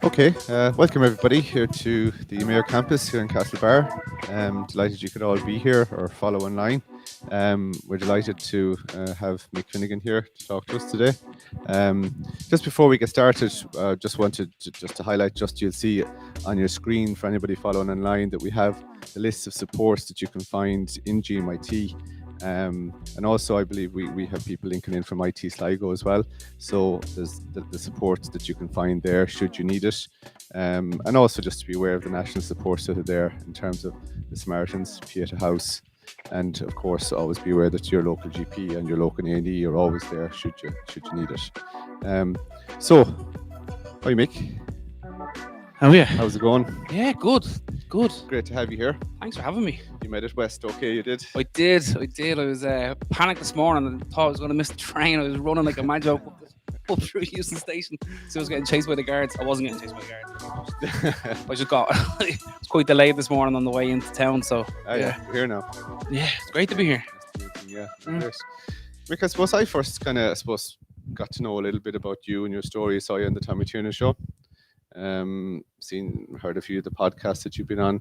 Okay, welcome everybody here to the Mayo Campus here in Castlebar. Delighted you could all be here or follow online. We're delighted to have Mick Finnegan here to talk to us today. Just before we get started, just wanted to highlight, you'll see on your screen for anybody following online that we have a list of supports that you can find in GMIT. And also I believe we have people linking in from IT Sligo as well, so there's the support that you can find there should you need it, and also just to be aware of the national supports that are there in terms of the Samaritans, Pieta House, and of course always be aware that your local GP and your local A&E are always there should you need it. So hi Mick. How are you? How's it going? Yeah, good. Great to have you here. Thanks for having me. You made it west, okay? You did? I did. I was panicked this morning and thought I was going to miss the train. I was running like a mad joke up through Euston Station. So I was getting chased by the guards. I wasn't getting chased by the guards. I just got it's quite delayed this morning on the way into town. So yeah, we're here now. Yeah, it's great to be here. Yeah, great. Mick, I suppose I first got to know a little bit about you and your story. Saw you on the Tommy Tiernan show. Heard a few of the podcasts that you've been on.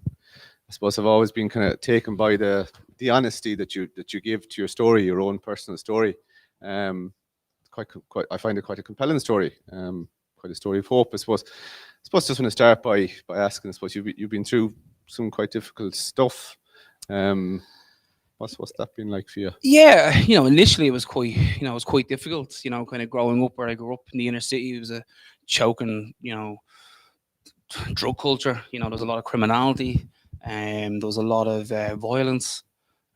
I suppose I've always been kind of taken by the honesty that you give to your story, your own personal story. Quite I find it quite a compelling story. Quite a story of hope. I suppose just want to start by asking. I suppose you've been through some quite difficult stuff. What's that been like for you? Yeah, initially it was quite difficult. Kind of growing up where I grew up in the inner city, it was a choking, drug culture. There was a lot of criminality, there was a lot of violence,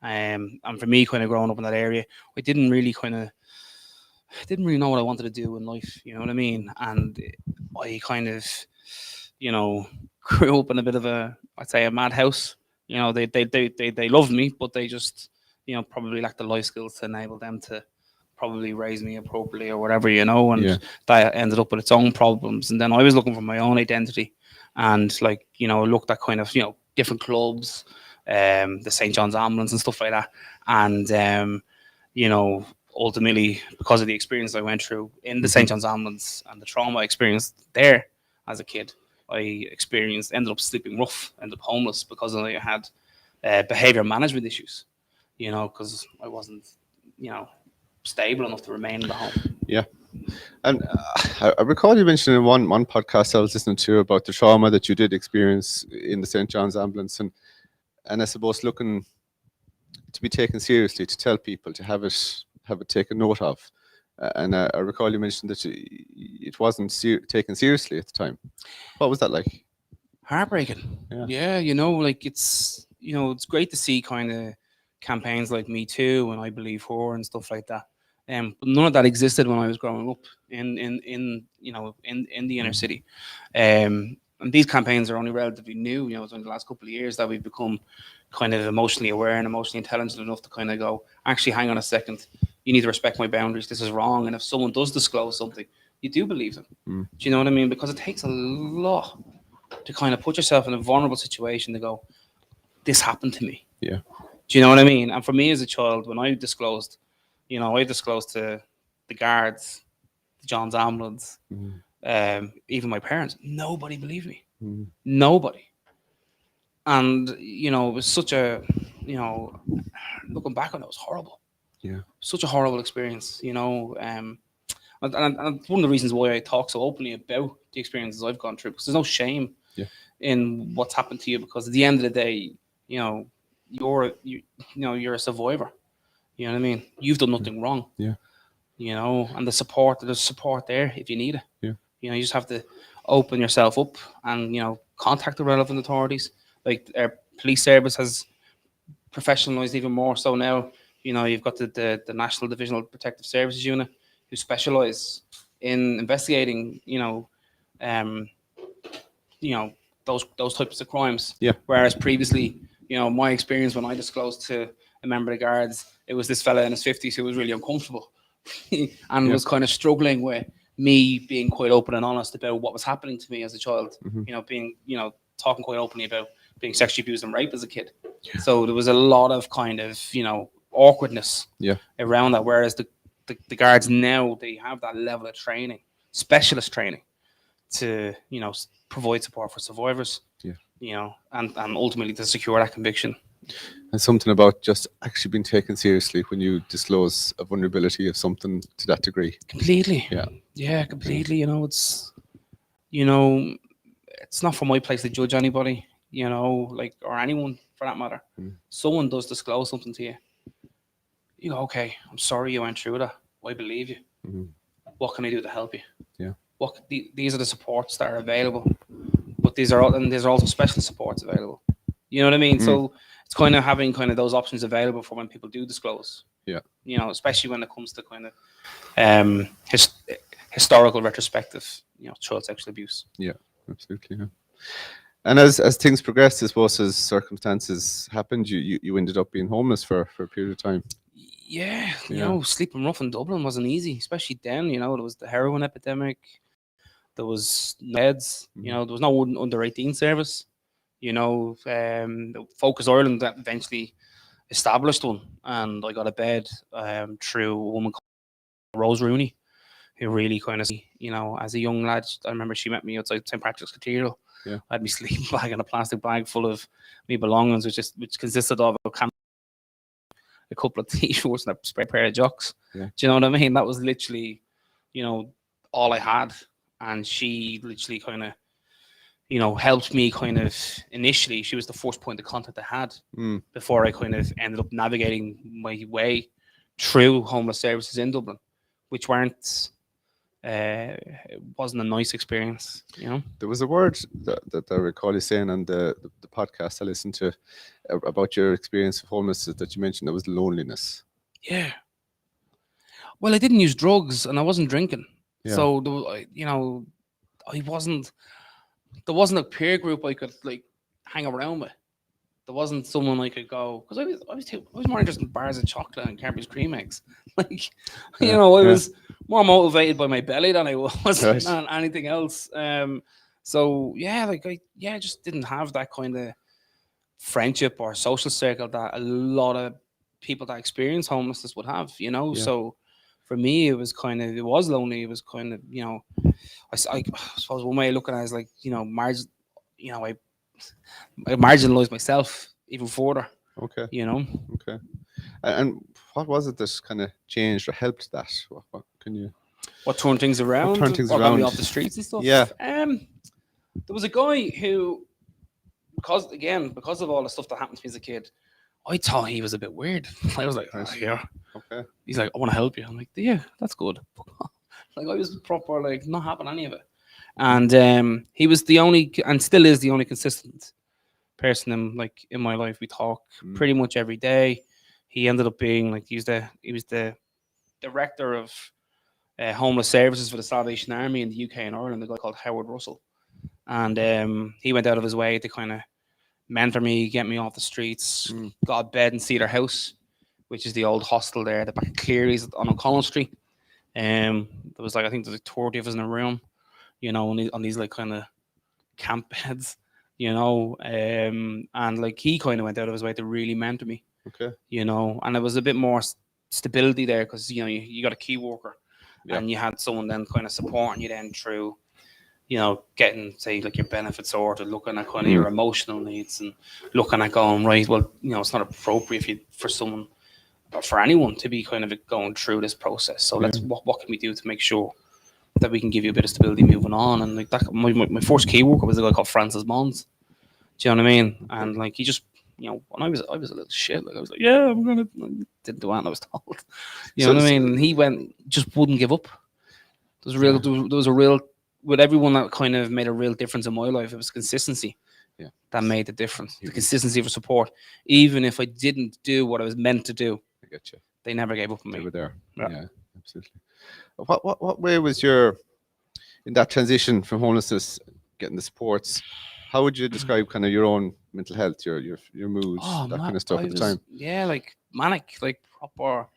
and for me, kind of growing up in that area, I didn't really know what I wanted to do in life. You know what I mean? And I kind of, grew up in a bit of I'd say a madhouse. They loved me, but they just, probably lacked the life skills to enable them to probably raise me appropriately or whatever, and that ended up with its own problems. And then I was looking for my own identity, and looked at kind of, different clubs, the St. John's Ambulance and stuff like that. And, ultimately, because of the experience I went through in the St. John's Ambulance and the trauma I experienced there as a kid, I ended up sleeping rough, ended up homeless because I had behavior management issues, because I wasn't, stable enough to remain in the home. Yeah. And I recall you mentioned in one podcast I was listening to about the trauma that you did experience in the St. John's Ambulance, and I suppose looking to be taken seriously, to tell people, to have it taken note of. And I recall you mentioned that it wasn't taken seriously at the time. What was that like? Heartbreaking. Yeah, it's great to see kind of campaigns like Me Too and I Believe Her and stuff like that. But none of that existed when I was growing up in the inner city. And these campaigns are only relatively new. It's only the last couple of years that we've become kind of emotionally aware and emotionally intelligent enough to kind of go, actually, hang on a second, you need to respect my boundaries. This is wrong. And if someone does disclose something, you do believe them. Do you know what I mean? Because it takes a lot to kind of put yourself in a vulnerable situation to go, this happened to me. Yeah. Do you know what I mean? And for me as a child, when I disclosed, I disclosed to the guards, the John's Ambulance, even my parents. Nobody believed me. Nobody. And, it was such a, looking back on it, was horrible. Yeah. Such a horrible experience, and one of the reasons why I talk so openly about the experiences I've gone through, because there's no shame in what's happened to you, because at the end of the day, you're a survivor. You know what I mean? You've done nothing wrong. Yeah. And there's support there if you need it. Yeah. You just have to open yourself up and, contact the relevant authorities. Like our police service has professionalized even more so now. You've got the National Divisional Protective Services Unit who specialize in investigating, those types of crimes. Yeah. Whereas previously, my experience when I disclosed to a member of the guards, it was this fella in his 50s who was really uncomfortable and was kind of struggling with me being quite open and honest about what was happening to me as a child. Talking quite openly about being sexually abused and raped as a kid. Yeah. So there was a lot of kind of, awkwardness around that. Whereas the guards now, they have that level of training, specialist training to, provide support for survivors. Yeah. You know, and ultimately to secure that conviction. And something about just actually being taken seriously when you disclose a vulnerability of something to that degree. Completely. Yeah. Yeah, completely. You know, it's not for my place to judge anybody, you know, like, or anyone for that matter. Someone does disclose something to you. You go, okay, I'm sorry you went through that. I believe you. What can I do to help you? Yeah. These are the supports that are available, but there's also special supports available. You know what I mean? So it's kind of having kind of those options available for when people do disclose. Yeah. You know, especially when it comes to kind of historical retrospective, you know, child sexual abuse. Yeah, absolutely. Yeah. And as things progressed, I suppose, as circumstances happened, you ended up being homeless for a period of time. Yeah, you know, sleeping rough in Dublin wasn't easy, especially then. You know, there was the heroin epidemic, there was beds, you know, there was no under 18 service. You know, Focus Ireland that eventually established one, and I got a bed through a woman called Rose Rooney, who really kind of, you know, as a young lad, I remember she met me outside St. Patrick's Cathedral. Yeah. I had my sleeping bag and a plastic bag full of me belongings, which consisted of a couple of t-shirts and a spare pair of jocks. Yeah. Do you know what I mean? That was literally, you know, all I had. And she literally kind of, you know, helped me kind of initially. She was the first point of contact I had before I kind of ended up navigating my way through homeless services in Dublin, which it wasn't a nice experience, you know. There was a word that I recall you saying on the podcast I listened to about your experience of homelessness that you mentioned. That was loneliness. Yeah. Well, I didn't use drugs and I wasn't drinking, Yeah. so you know, there wasn't a peer group I could like hang around with. There wasn't someone I could go, because I was more interested in bars of chocolate and Cadbury's cream eggs. Like, you know, I was more motivated by my belly than I was on anything else. So yeah, like I just didn't have that kind of friendship or social circle that a lot of people that experience homelessness would have, you know. So for me, it was lonely. It was kind of, you know, I suppose one way of looking at it is like, you know, I marginalized myself even further. Okay. You know. Okay. And what was it that kind of changed or helped that? What can you? What turned things around? What turned things got around? me off the streets and stuff. Yeah. There was a guy who, because of all the stuff that happened to me as a kid, I thought he was a bit weird. I was like, oh, yeah. Okay. He's like, I want to help you. I'm like, yeah, that's good. Like, I was proper, like, not having any of it. And he was the only, and still is the only consistent person in my life. We talk pretty much every day. He ended up being like, he was the director of homeless services for the Salvation Army in the UK and Ireland, a guy called Howard Russell. And he went out of his way to kind of mentor me, get me off the streets, got a bed in Cedar House, which is the old hostel there, the back of Cleary's on O'Connell Street. There was like, I think there's like 30 of us in a room, you know, on these like kind of camp beds, you know, and like he kind of went out of his way to really mentor me. Okay. You know, and there was a bit more stability there because, you know, you got a key worker and you had someone then kind of supporting you then through, you know, getting, say, like your benefits sorted, looking at kind of your emotional needs and looking at going, right, well, you know, it's not appropriate for someone or for anyone to be kind of going through this process. So what can we do to make sure that we can give you a bit of stability moving on? And like that, my first key worker was a guy called Francis Mons. Do you know what I mean? And like he just, you know, when I was a little shit, like I was like, yeah, I'm gonna, didn't do anything I was told. You know what I mean? And he just wouldn't give up. There was a real, with everyone that kind of made a real difference in my life, it was consistency. That made the difference. The consistency for support, even if I didn't do what I was meant to do. I get you. They never gave up on me. They were there. Yeah, absolutely. What way was in that transition from homelessness, getting the supports? How would you describe kind of your own mental health, your mood, that kind of stuff at the time? Yeah, like manic, like proper.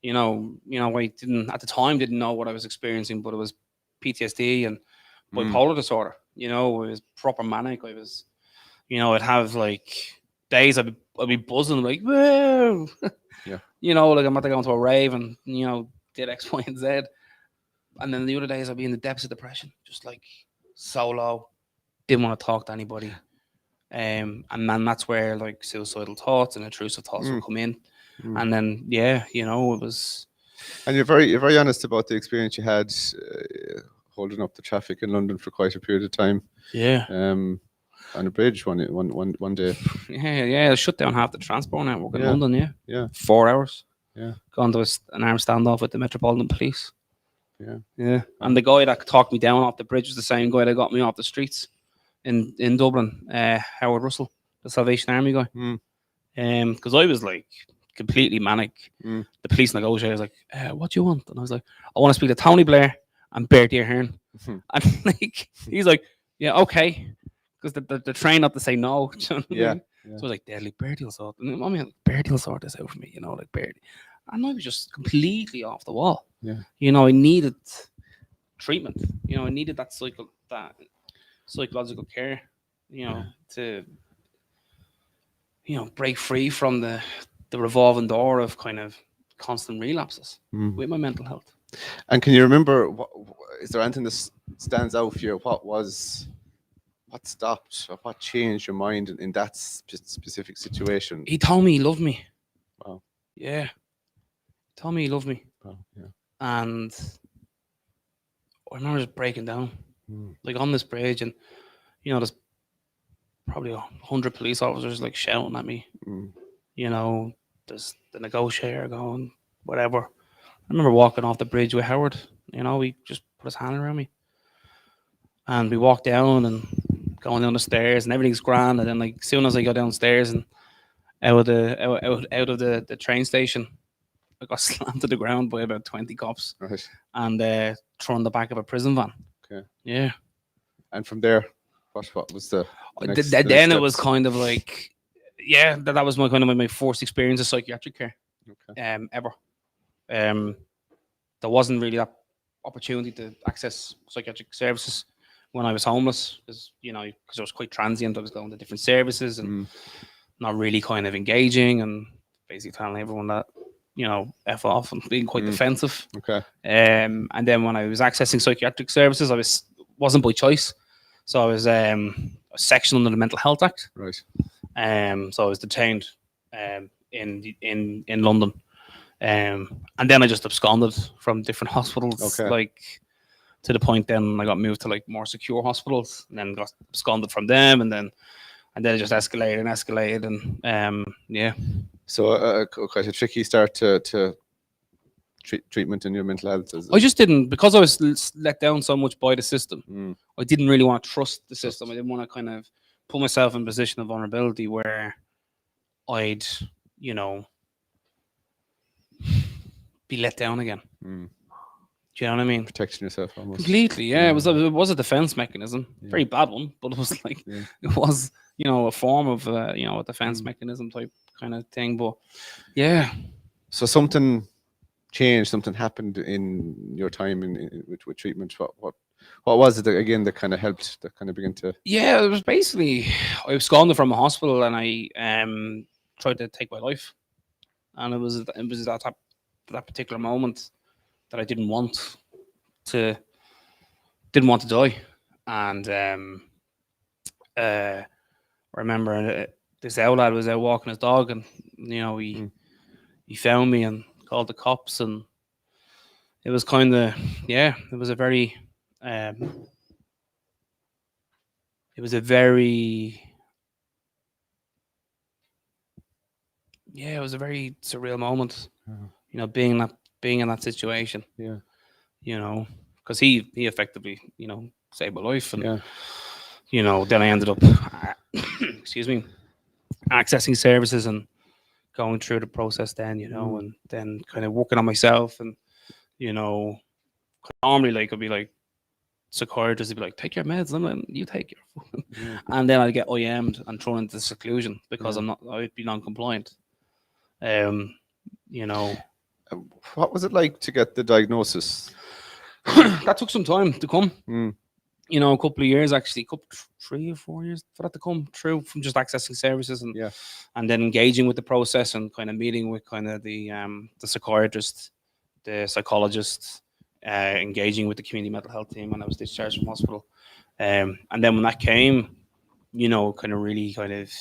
You know, I didn't know what I was experiencing, but it was PTSD and bipolar disorder. You know, it was proper manic. I was, you know, I'd have like days I'd be buzzing like, whoa. You know, like I'm about to go into a rave and, you know, did X, Y, and Z. And then the other days I'd be in the depths of depression, just like so low, didn't want to talk to anybody. And then that's where like suicidal thoughts and intrusive thoughts would come in. And then, yeah, you know, it was. And you're very honest about the experience you had holding up the traffic in London for quite a period of time. Yeah. On a bridge one day. Yeah. Shut down half the transport network in Yeah. London. Yeah. Yeah. 4 hours. Yeah. Gone to an armed standoff with the Metropolitan Police. Yeah. Yeah. And the guy that talked me down off the bridge was the same guy that got me off the streets in Dublin, Howard Russell, the Salvation Army guy. Because I was like completely manic. The police negotiator was like, what do you want? And I was like, I want to speak to Tony Blair and Bertie Ahern. And like, he's like, yeah, okay. Because the train not to say no. You know what I mean? So I was like, Deadly, Bertie will sort. And I mean, Bertie will sort this out for me, you know, like Bertie. And I was just completely off the wall. Yeah. You know, I needed treatment. You know, I needed that psychological care, you know, to, you know, break free from the revolving door of kind of constant relapses with my mental health. And can you remember, is there anything that stands out for you? What stopped or what changed your mind in that specific situation? He told me he loved me. Wow. Yeah. He told me he loved me. Wow. Yeah. And I remember just breaking down, like on this bridge, and you know, there's probably 100 police officers like shouting at me. You know, there's the negotiator going, whatever. I remember walking off the bridge with Howard. You know, he just put his hand around me, and we walked down and going down the stairs, and everything's grand. And then, like, as soon as I go downstairs and out of the train station, I got slammed to the ground by about 20 cops, and thrown in the back of a prison van. Okay. Yeah. And from there, what was the next, then it was kind of like, yeah, that was my first experience of psychiatric care. Ever. There wasn't really that opportunity to access psychiatric services when I was homeless, because, you know, because I was quite transient. I was going to different services and not really kind of engaging, and basically telling everyone that, you know, F off, and being quite defensive. Okay. And then when I was accessing psychiatric services, wasn't by choice. So I was a section under the Mental Health Act. Right. So I was detained in London. And then I just absconded from different hospitals, like, to the point then I got moved to like more secure hospitals, and then got absconded from them, and then it just escalated, and yeah. So quite a tricky start to treatment in your mental health. I just didn't, because I was let down so much by the system. I didn't really want to trust the system. I didn't want to kind of put myself in a position of vulnerability where I'd, you know, be let down again. Do you know what I mean? Protecting yourself almost. Completely, yeah. It was a defense mechanism. Very bad one, but it was like, it was, you know, a form of, you know, a defense mechanism type kind of thing. But yeah. So something changed, something happened in your time with treatment. What was it that, again, that kind of helped, that kind of began to? Yeah, it was basically, I was absconded from a hospital, and I tried to take my life, and it was that particular moment that I didn't want to die. And I remember this old lad was out walking his dog, and, you know, he found me and called the cops, and it was kind of, yeah, it was a very surreal moment, you know, being in that situation. Yeah. You know, because he effectively, you know, saved my life, and you know, then I ended up excuse me, accessing services and going through the process then, you know, and then kind of working on myself, and, you know, normally, like, I'd be like, psychiatrists would be like, take your meds, and I'm like, you take your and then I'd get IM'd and thrown into seclusion because I'd be non-compliant. You know. What was it like to get the diagnosis? That took some time to come. You know, a couple of years, actually, 3 or 4 years for that to come through, from just accessing services and then engaging with the process, and kind of meeting with kind of the psychiatrist, the psychologist, engaging with the community mental health team when I was discharged from hospital. And then when that came, kind of really kind of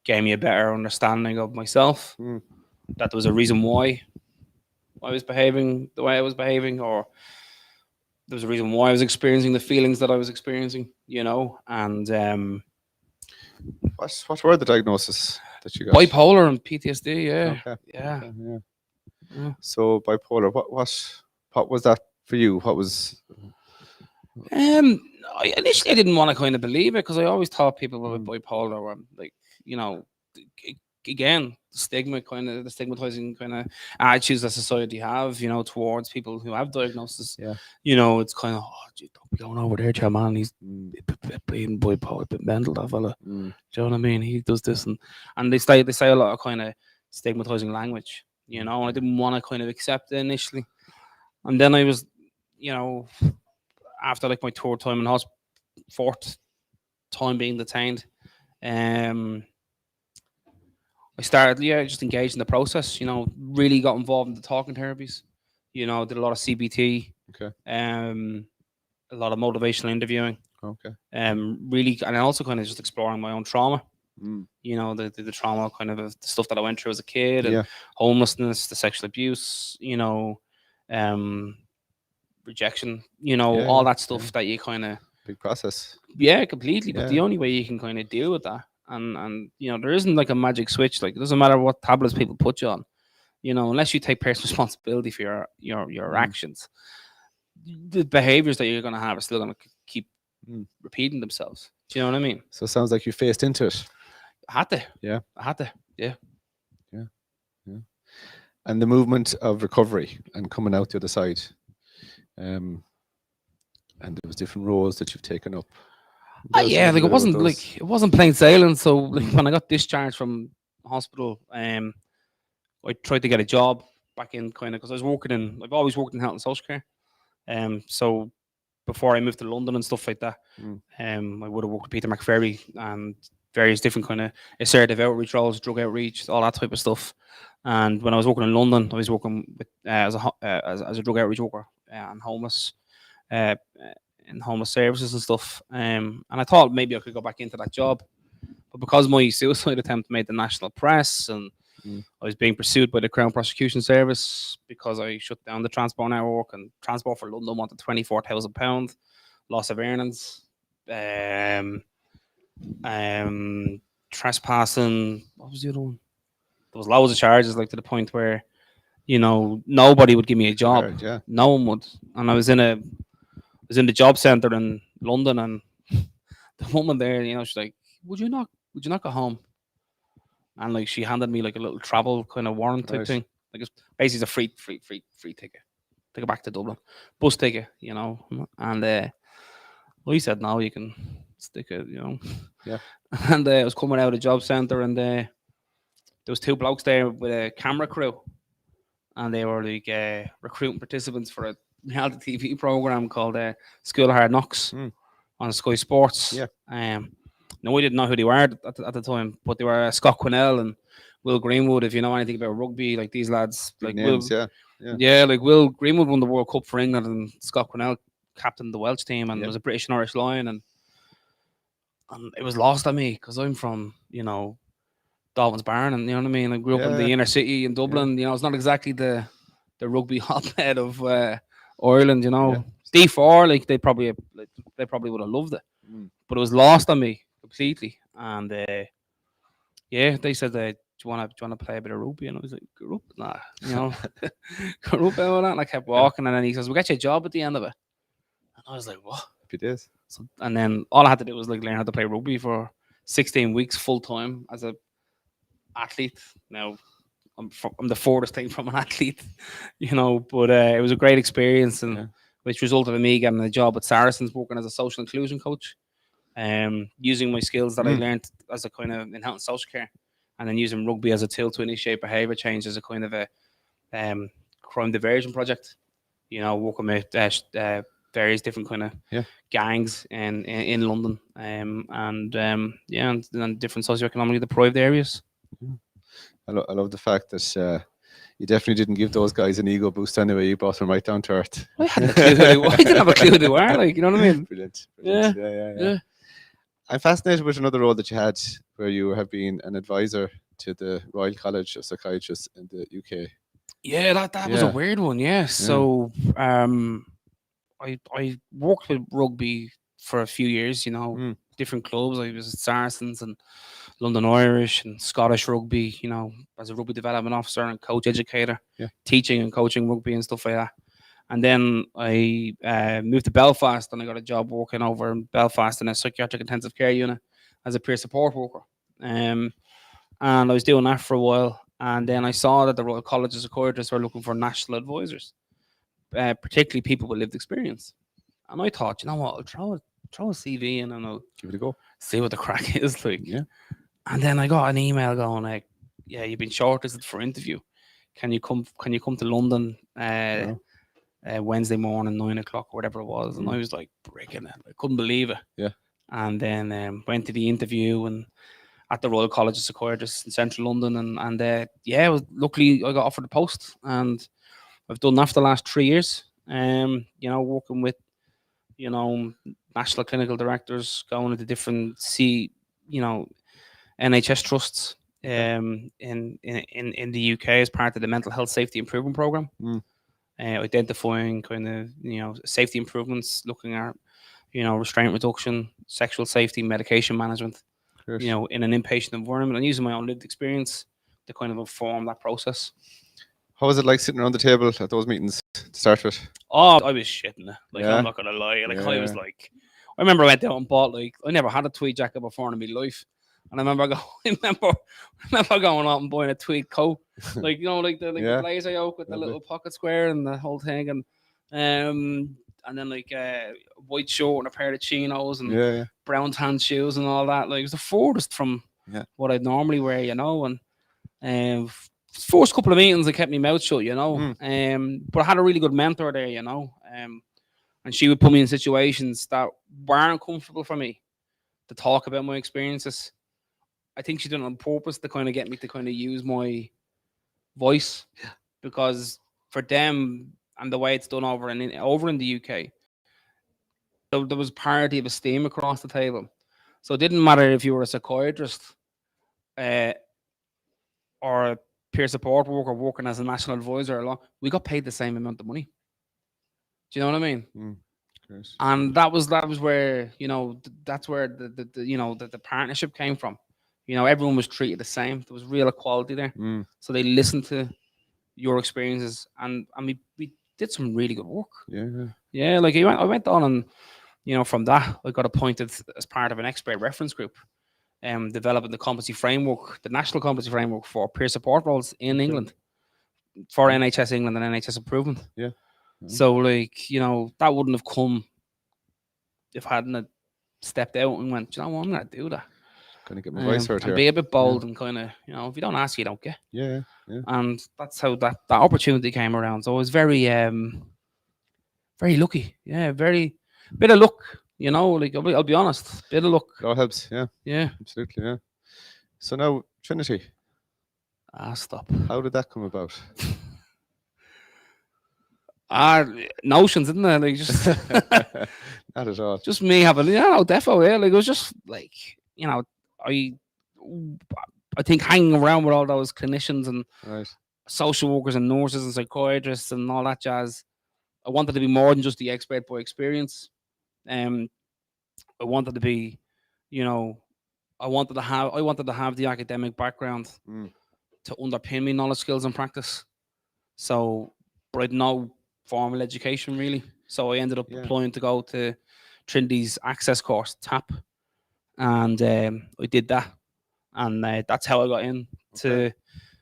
gave me a better understanding of myself. That there was a reason why I was behaving the way I was behaving, or there was a reason why I was experiencing the feelings that I was experiencing, and What were the diagnoses that you got? bipolar and PTSD. Yeah. Okay. Yeah. Okay, yeah. Yeah. So bipolar. What was that for you? What was? Initially I didn't want to kind of believe it, because I always thought people with bipolar were like, again, the stigmatizing kind of attitudes that society have, towards people who have diagnosis. Yeah. It's kind of, oh, gee, don't be going over there to your man. He's being bipolar, bit mental, that fella. Do you know what I mean? He does this, and they say a lot of kind of stigmatizing language, and I didn't want to kind of accept it initially. And then I was, after like my third time in hospital, fourth time being detained, I started, just engaged in the process. Really got involved in the talking therapies. Did a lot of CBT. Okay. A lot of motivational interviewing. Okay. Really, and also kind of just exploring my own trauma. Mm. The trauma, kind of the stuff that I went through as a kid, and Yeah. homelessness, the sexual abuse. Rejection. All that stuff that you kind of. Big process. Yeah, completely. But Yeah. the only way you can kind of deal with that, and there isn't like a magic switch. Like, it doesn't matter what tablets people put you on, unless you take personal responsibility for your actions, the behaviors that you're going to have are still going to keep repeating themselves. Do you know what I mean? So it sounds like you faced into it. I had to. Yeah. I had to. Yeah. Yeah. Yeah. And the movement of recovery and coming out the other side. And there was different roles that you've taken up. Yeah, like it wasn't plain sailing. So like when I got discharged from hospital, I tried to get a job back in kind of, because I've always worked in health and social care. So before I moved to London and stuff like that, I would have worked with Peter McFerry and various different kind of assertive outreach roles, drug outreach, all that type of stuff. And when I was working in London, I was working with as a drug outreach worker and homeless. In homeless services and stuff, and I thought maybe I could go back into that job, but because my suicide attempt made the national press, and I was being pursued by the Crown Prosecution Service because I shut down the Transport Network, and Transport for London wanted £24,000, loss of earnings, trespassing. What was the other one? There was loads of charges, like to the point where nobody would give me a job. Yeah. No one would, and I was in the job centre in London, and the woman there, she's like, would you not go home? And like, she handed me like a little travel kind of warrant type thing. Like, it's basically a free ticket to go back to Dublin, bus ticket, and I said, no, you can stick it, Yeah. And I was coming out of the job centre, and there was two blokes there with a camera crew, and they were like recruiting participants for a reality TV program called School of Hard Knocks on Sky Sports. Yeah. No, we didn't know who they were at the time, but they were Scott Quinnell and Will Greenwood. If you know anything about rugby, like these lads, Big like names, Will, yeah, like Will Greenwood won the World Cup for England, and Scott Quinnell captained the Welsh team and was a British and Irish Lion, and it was lost on me because I'm from Dalton's Barn, and you know what I mean. I grew up in the inner city in Dublin. It's not exactly the rugby hotbed of Ireland. D4, like they probably would have loved it, but it was lost on me completely. And they said, "Do you want to play a bit of rugby?" And I was like, "Grew up, nah, grew up out of that." And I kept walking, and then he says, "We'll get you a job at the end of it." And I was like, "What?" Happy days. So, and then all I had to do was like learn how to play rugby for 16 weeks full time as a athlete. Now I'm the furthest thing from an athlete, but it was a great experience, and which resulted in me getting a job at Saracens, working as a social inclusion coach, using my skills that I learned as a kind of in health and social care, and then using rugby as a tool to initiate behaviour change as a kind of a crime diversion project. Working with various different kind of gangs in London, and different socioeconomically deprived areas. I love the fact that You definitely didn't give those guys an ego boost anyway. You brought them right down to earth. I hadn't a clue who they were. I didn't have a clue who they were. Like, you know what I mean? Brilliant. Yeah. Yeah. I'm fascinated with another role that you had where you have been an advisor to the Royal College of Psychiatrists in the UK. Yeah, that was a weird one. Yeah. So I worked with rugby for a few years, you know, different clubs. I was at Saracens and London Irish and Scottish rugby, you know, as a rugby development officer and coach educator, teaching and coaching rugby and stuff like that. And then I moved to Belfast and I got a job working over in Belfast in a psychiatric intensive care unit as a peer support worker. And I was doing that for a while. And then I saw that the Royal College of Psychiatrists were looking for national advisors, particularly people with lived experience. And I thought, you know what, I'll throw a CV in and I'll give it a go, see what the crack is like. Yeah. And then I got an email going like, yeah, you've been shortlisted for interview. Can you come to London Wednesday morning, 9 o'clock, or whatever it was? And I was like breaking it. I couldn't believe it. Yeah. And then went to the interview and at the Royal College of Psychiatrists in central London. And luckily I got offered the post. And I've done that for the last 3 years. You know, working with, you know, national clinical directors, going into different NHS trusts in the UK as part of the mental health safety improvement program, identifying kind of, you know, safety improvements, looking at, you know, restraint reduction, sexual safety, medication management, you know, in an inpatient environment, and using my own lived experience to kind of inform that process. How was it like sitting around the table at those meetings to start with? Oh, I was shitting it. Like, I'm not gonna lie. Like, I was like, I remember I went out and bought, like, I never had a tweed jacket before in my life. And I remember going out and buying a tweed coat, like, you know, like the blazer yoke with the little pocket square and the whole thing, and then like a white short and a pair of chinos and brown tan shoes and all that. Like, it was the furthest from what I'd normally wear, you know. And first couple of meetings, I kept my mouth shut, you know. But I had a really good mentor there, you know. And she would put me in situations that weren't comfortable for me to talk about my experiences. I think she did it on purpose to kind of get me to kind of use my voice, because for them and the way it's done over in the UK, there was parity of esteem across the table. So it didn't matter if you were a psychiatrist or a peer support worker working as a national advisor. We got paid the same amount of money. Do you know what I mean? And that was where, you know, that's where the partnership came from. You know, everyone was treated the same. There was real equality there. So they listened to your experiences, and we did some really good work. Yeah. Like I went on, and, you know, from that I got appointed as part of an expert reference group, developing the competency framework, the national competency framework for peer support roles in England, for NHS England and NHS improvement. So, like, you know, that wouldn't have come if I hadn't stepped out and went, you know what, I'm going to do that. Going to get my voice heard here. And be a bit bold and kind of, you know, if you don't ask, you don't get. Yeah. And that's how that opportunity came around. So I was very, very lucky. Yeah, bit of luck, you know, like, I'll be honest, bit of luck. That helps, Yeah. Absolutely, yeah. So now, Trinity. Stop. How did that come about? Notions, isn't it? Like, just not at all. Just me having, defo. Yeah, like, it was just like, you know, I think hanging around with all those clinicians and social workers and nurses and psychiatrists and all that jazz. I wanted to be more than just the expert by experience. I wanted to be, you know, I wanted to have the academic background to underpin me knowledge, skills, and practice. So, but I'd no formal education really. So I ended up applying to go to Trinity's access course, TAP, and I did that, and that's how I got into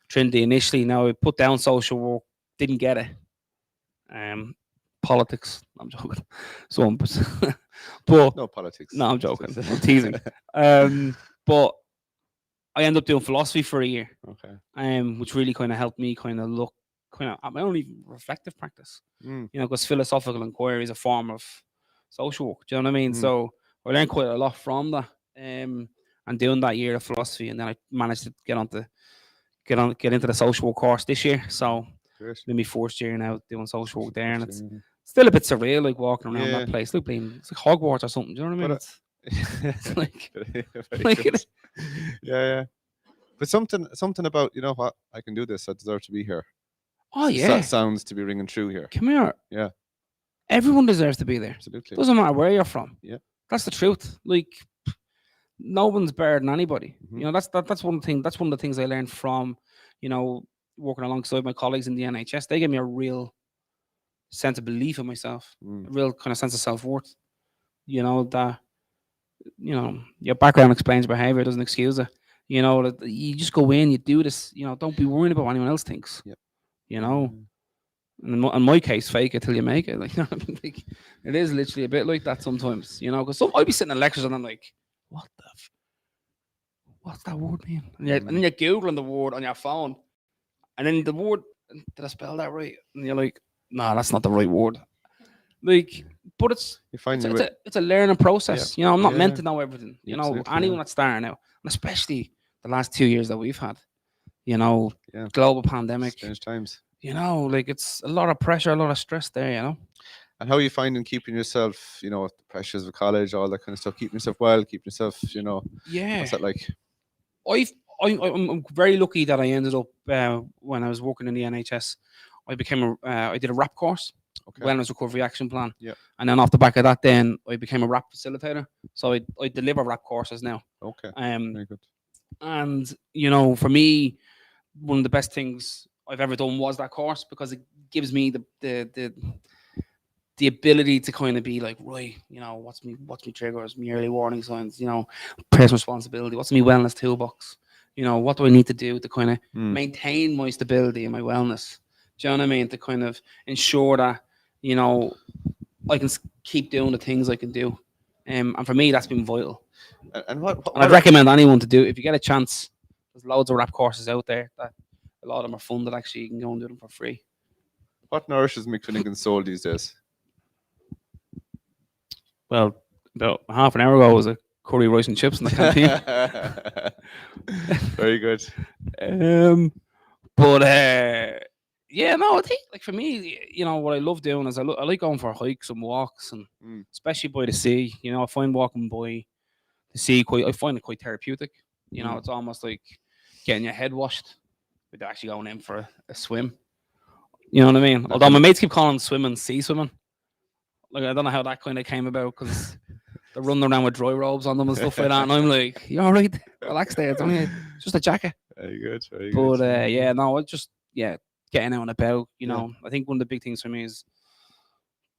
Trinity initially. Now, I put down social work, didn't get it. Politics, I'm joking. So, but no politics. No, I'm joking. I'm teasing. But I ended up doing philosophy for a year. Which really kind of helped me kind of look kind of at my own reflective practice. You know, because philosophical inquiry is a form of social work. Do you know what I mean? So I learned quite a lot from that. And doing that year of philosophy, and then I managed to get onto get into the social work course this year. So Great. in my first year now doing social work there, and it's Yeah. still a bit surreal, like walking around Yeah. that place. Look, it's like Hogwarts or something. Do you know what I mean? But, It's like, Very like good. it, Yeah. But something about, you know what, I can do this. I deserve to be here. oh yeah, Sounds to be ringing true here. come here. Yeah. Everyone deserves to be there. Absolutely. Doesn't matter where you're from. Yeah. That's the truth. Like, no one's better than anybody. Mhm. You know, that's one thing. That's one of the things I learned from, you know, working alongside my colleagues in the NHS. They gave me a real sense of belief in myself, a real kind of sense of self-worth. You know, that, you know, your background explains behavior, doesn't excuse it. You know, that you just go in, you do this, you know, don't be worrying about what anyone else thinks. Yeah. You know, in my case, fake it till you make it. Like, you know what I mean? Like, it is literally a bit like that sometimes, you know, because I'd be sitting in lectures and I'm like, what's that word mean? And then you're Googling the word on your phone, and then the word, did I spell that right? And you're like, nah, that's not the right word. Like, but it's a learning process. Yeah. You know, I'm not Yeah. meant to know everything. You know, Absolutely, anyone that's starting out, and especially the last 2 years that we've had, you know, global pandemic. Strange times. You know, like, it's a lot of pressure, a lot of stress there, you know. And how are you finding keeping yourself, you know, the pressures of college, all that kind of stuff, keeping yourself well, keeping yourself, you know, Yeah. what's that like? I'm very lucky that I ended up, when I was working in the NHS, I did a RAP course, Wellness Recovery Action Plan. Yeah. And then off the back of that, then I became a RAP facilitator. So I deliver RAP courses now. Okay. Very good. And, you know, for me, one of the best things I've ever done was that course, because it gives me the ability to kind of be like, right, you know, what's me triggers, me early warning signs, you know, personal responsibility, what's me wellness toolbox, you know, what do I need to do to kind of maintain my stability and my wellness? Do you know what I mean? To kind of ensure that, you know, I can keep doing the things I can do. And for me, that's been vital. And what I'd recommend anyone to do, if you get a chance, there's loads of RAP courses out there that a lot of them are funded. Actually, you can go and do them for free. What nourishes Mick Finnegan's soul these days? Well, about half an hour ago was a curry, rice and chips in the canteen. Very good. But yeah, no, I think, like, for me, you know, what I love doing is I like going for hikes and walks, and especially by the sea. You know, I find walking by the sea I find it quite therapeutic. You know, it's almost like getting your head washed with actually going in for a swim. You know what I mean? Although my mates keep calling swimming sea swimming. Like, I don't know how that kind of came about, because they're running around with dry robes on them and stuff like that, and I'm like, you all right? Relax there. It's just a jacket. Very good. Very good. But yeah, no, it's just getting out and about. You know, I think one of the big things for me is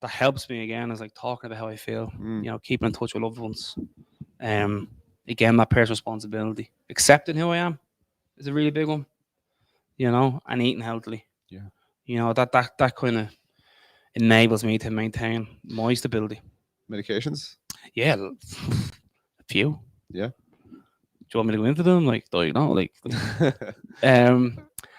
that helps me again is like talking about how I feel. You know, keeping in touch with loved ones. Again, that personal responsibility, accepting who I am, is a really big one. You know, and eating healthily. Yeah. You know, that kind of enables me to maintain my stability. Medications? Yeah, a few. Yeah. Do you want me to go into them? Like, you know, like.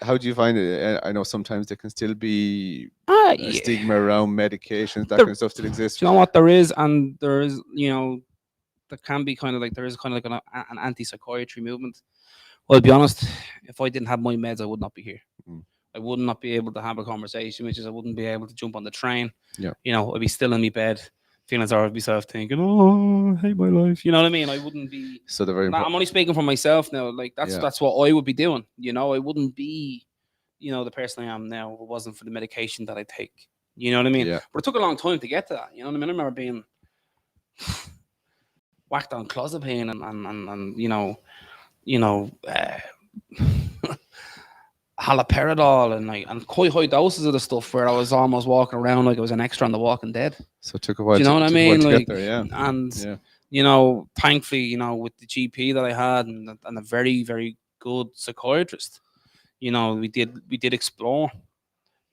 How do you find it? I know sometimes there can still be a stigma around medications. That kind of stuff still exists. Do you know what there is? And there is, you know, there can be kind of like, there is kind of like an anti-psychiatry movement. Well, to be honest, if I didn't have my meds, I would not be here. I would not be able to have a conversation, which is I wouldn't be able to jump on the train. Yeah. You know, I'd be still in my bed, feeling sorry for myself, thinking, oh, I hate my life. You know what I mean? I wouldn't be. So they're very I'm only speaking for myself now. Like, that's what I would be doing. You know, I wouldn't be, you know, the person I am now if it wasn't for the medication that I take. You know what I mean? Yeah. But it took a long time to get to that. You know what I mean? I remember being whacked on clozapine and you know, haloperidol and quite high doses of the stuff, where I was almost walking around like I was an extra on The Walking Dead. So it took a while. Do you know what I mean? Like, and you know, thankfully, you know, with the GP that I had and a very, very good psychiatrist, you know, we did explore,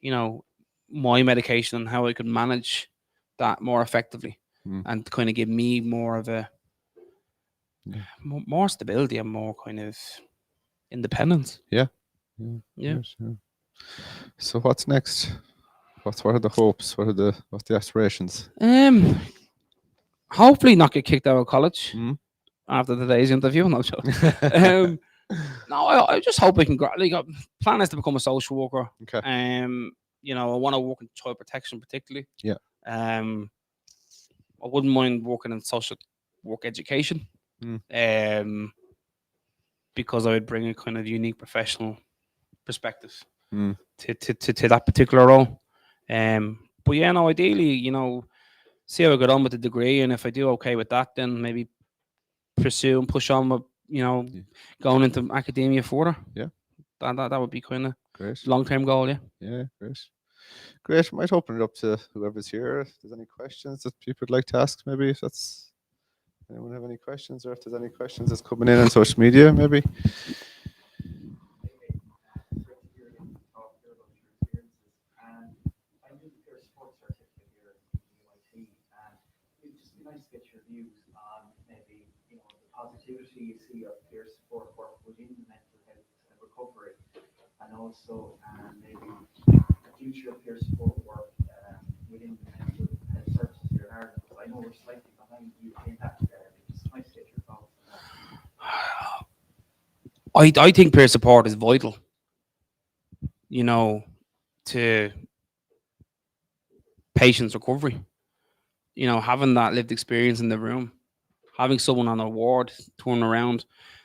you know, my medication and how I could manage that more effectively, and kind of give me more of a more stability and more kind of independence. Yeah. So what's next? What are the hopes? What's the aspirations? Hopefully not get kicked out of college after today's interview. No joke. No, I just hope I can. Plan is to become a social worker. Okay. You know, I want to work in child protection, particularly. Yeah. I wouldn't mind working in social work education. Because I would bring a kind of unique professional perspective to that particular role. But yeah, no, ideally, you know, see how I get on with the degree, and if I do okay with that, then maybe pursue and push on with, you know, going into academia further. Yeah. That would be kind of Great. long-term goal, yeah. Yeah, great. Great. Might open it up to whoever's here. If there's any questions that people would like to ask, maybe if that's anyone have any questions, or if there's any questions that's coming in on social media, maybe. Positivity you see of peer support work within the mental health recovery, and also maybe the future of peer support work within the mental health services here in Ireland. Because I know we're slightly behind you in that area. It's nice to get your thoughts on that. I think peer support is vital, you know, to patients' recovery. You know, having that lived experience in the room, having someone on a ward turn around,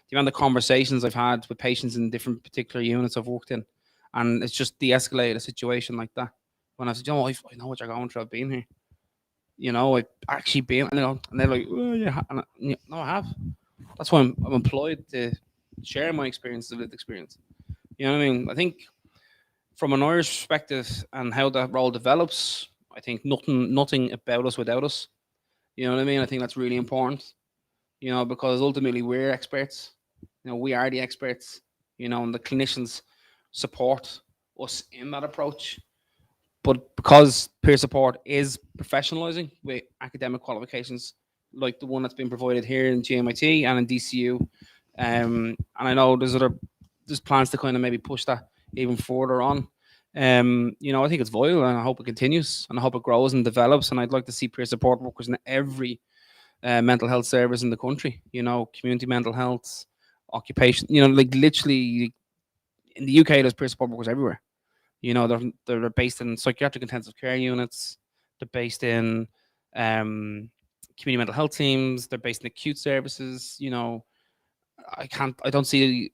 the amount of conversations I've had with patients in different particular units I've worked in, and it's just de-escalated a situation like that. When I said, you know, I know what you're going through. I've been here. You know, I've actually been, and they're like, oh, yeah, and no, I have. That's why I'm employed to share my experiences of lived experience. You know what I mean? I think from an Irish perspective and how that role develops, I think nothing about us without us. You know what I mean? I think that's really important. You know, because ultimately we're experts. You know, we are the experts. You know, and the clinicians support us in that approach. But because peer support is professionalizing with academic qualifications like the one that's been provided here in GMIT and in DCU, and I know there's plans to kind of maybe push that even further on. You know, I think it's vital, and I hope it continues, and I hope it grows and develops. And I'd like to see peer support workers in every mental health service in the country. You know, community mental health, occupation. You know, like literally in the UK, there's peer support workers everywhere. You know, they're based in psychiatric intensive care units. They're based in community mental health teams. They're based in acute services. You know, I don't see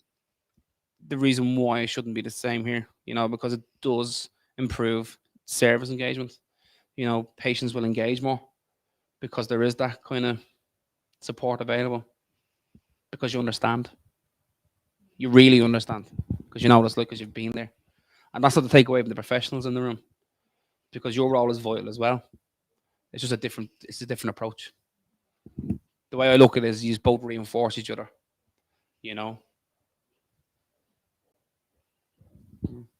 the reason why it shouldn't be the same here. You know, because it does improve service engagement. You know, patients will engage more because there is that kind of support available. Because you understand, you really understand, because you know what it's like, because you've been there. And that's not to take away from the professionals in the room, because your role is vital as well. It's just it's a different approach. The way I look at it is you both reinforce each other, you know.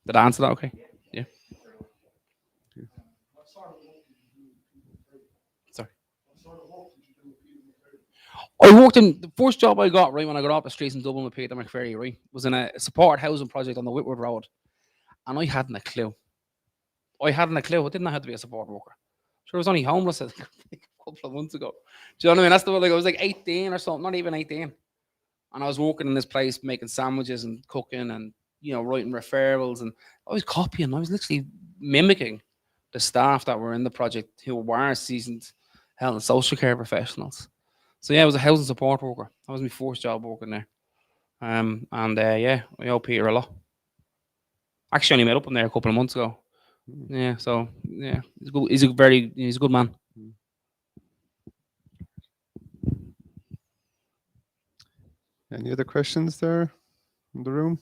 Did I answer that okay? Yeah. Sorry. I worked in the first job I got, right, when I got off the streets in Dublin with Peter McFerry, right, was in a support housing project on the Whitworth Road. And I hadn't a clue. I didn't know how to be a support worker. Sure, I was only homeless a couple of months ago. Do you know what I mean? That's the way, like, I was like 18 or something, not even 18. And I was working in this place making sandwiches and cooking and, you know, writing referrals. And I was copying. I was literally mimicking the staff that were in the project who were seasoned health and social care professionals. So yeah, I was a housing support worker. That was my first job working there. Yeah, I owe Peter a lot. Actually, only met up in there a couple of months ago. Yeah, so yeah, he's good. He's a good man. Any other questions there in the room?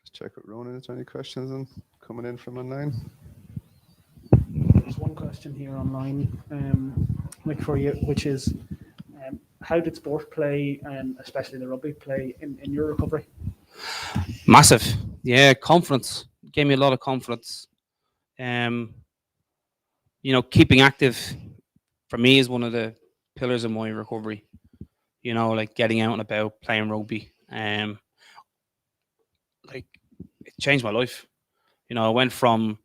Just check with Ronan. Is there any questions coming in from online? There's one question here online, Mick, for you, which is, how did sport play, and especially the rugby, play in your recovery? Massive, yeah. Confidence gave me a lot of confidence. You know, keeping active for me is one of the pillars of my recovery. You know, like getting out and about, playing rugby. Like it changed my life. You know, I went from,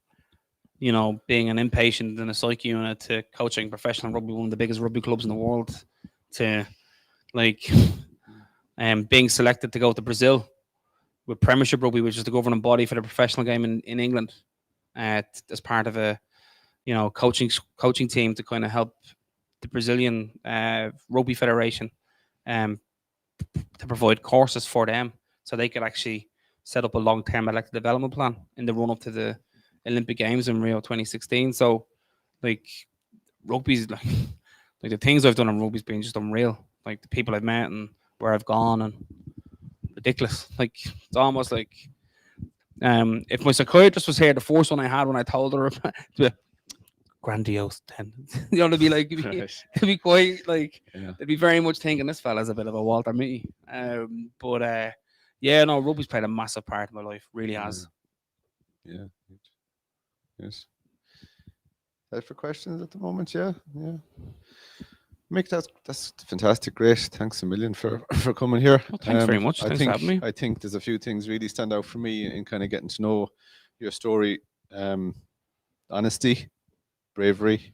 you know, being an inpatient in a psych unit to coaching professional rugby, one of the biggest rugby clubs in the world, to like being selected to go to Brazil with Premiership Rugby, which is the governing body for the professional game in England, as part of a coaching team to kind of help the Brazilian Rugby Federation to provide courses for them so they could actually set up a long-term elected development plan in the run-up to the Olympic Games in Rio 2016. So, like, rugby's like the things I've done in rugby's been just unreal. Like the people I've met and where I've gone, and ridiculous. Like it's almost like if my psychiatrist was here, the first one I had when I told her about grandiose tendons. You know, to be like, it'd be quite like, they'd be very much thinking this fella's a bit of a Walter Mitty. Yeah, no, rugby's played a massive part in my life. Really has. Yeah. Yes. For questions at the moment, yeah. Mick, that's fantastic, great. Thanks a million for coming here. Well, thanks very much. Thanks for having me. I think there's a few things really stand out for me in kind of getting to know your story. Honesty, bravery,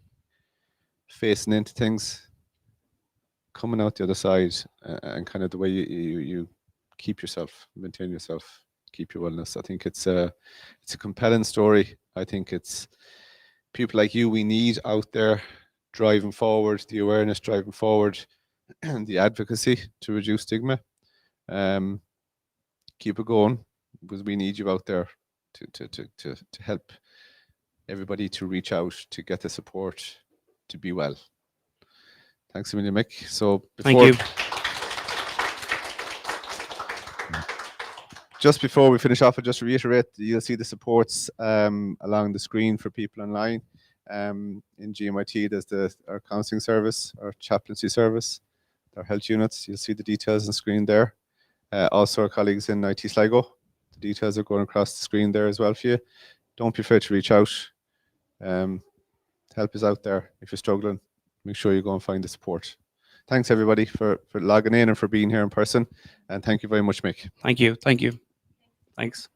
facing into things, coming out the other side, and kind of the way you keep yourself, maintain yourself, keep your wellness. I think it's a compelling story. I think it's people like you we need out there driving forward, the awareness driving forward, and the advocacy to reduce stigma. Keep it going, because we need you out there to help everybody to reach out, to get the support, to be well. Thanks a million, Mick. So thank you. Just before we finish off, I'll just reiterate, you'll see the supports along the screen for people online. In GMIT, there's our counselling service, our chaplaincy service, our health units. You'll see the details on the screen there. Also, our colleagues in IT Sligo. The details are going across the screen there as well for you. Don't be afraid to reach out. Help us out there. If you're struggling, make sure you go and find the support. Thanks, everybody, for logging in and for being here in person. And thank you very much, Mick. Thank you. Thanks.